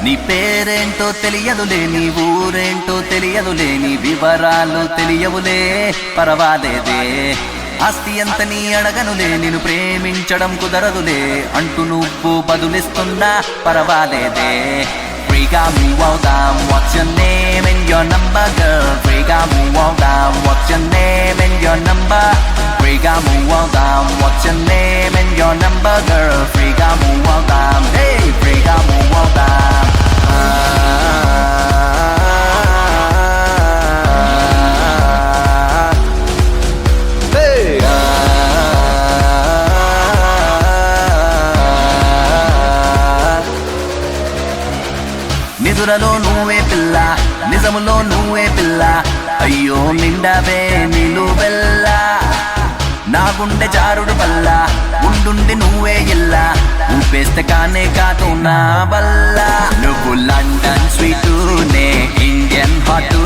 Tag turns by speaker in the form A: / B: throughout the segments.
A: నీ పేరేంటో తెలియదులే, నీ ఊరేంటో తెలియదులే, నీ వివరాలు తెలియవులే, పరవాలేదే. ఆస్తి అంత నీ అడగనులే, నిన్ను ప్రేమించడం కుదరదులే అంటూ నువ్వు బదులిస్తున్నా పరవాలేదే. Freega move all down, what's your name and your number, girl? Freega move all down, what's your name and your number? Freega move all down, what's your name and your number, girl? Freega move all down, hey, Freega move all down. నిదురలో నువ్వే పిల్ల, నిజములో నువ్వే పిల్ల, అయ్యో నిండవే నిలువెల్ల. నా గుండె జారుడు వల్ల ఉండుండి నువ్వే ఇల్లా, ఊపేస్తే కానే కాదు నా వల్ల. నువ్వు లండన్ స్వీటు, నే ఇండియన్ హాటు,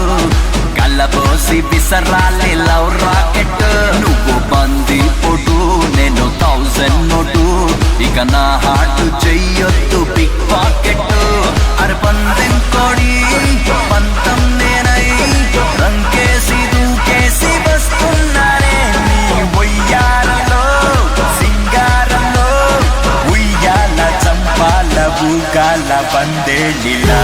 A: కళ్ళబోసి విసరాలి లవ్ రాకెట్. నువ్వు బంది పొటు, నేను 1000 నోటు, ఇక నా హార్ట్ చెయ్యొద్దు పిక్ పాకెట్. అరే పందెం కోడి పంతం నేనై, రంకేసి దూకేసి వస్తున్నారే నీ ఒయ్యారంలో సింగారంలో. ఉయ్యాల చంపాల బూగాల పందేలిలా.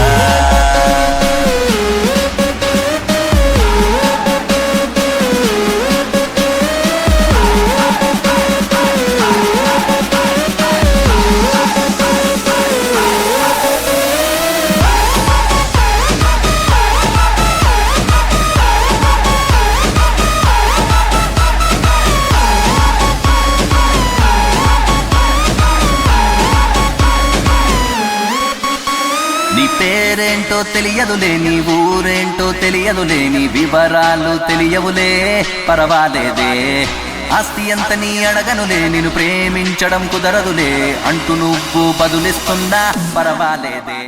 A: నీ పేరేంటో తెలియదులే, నీ ఊరేంటో తెలియదులే, నీ వివరాలు తెలియవులే, పరవాలేదే. ఆస్తి అంత నీ అడగనులే, నిన్ను ప్రేమించడం కుదరదులే అంటూ నువ్వు బదులిస్తున్నా పరవాలేదే.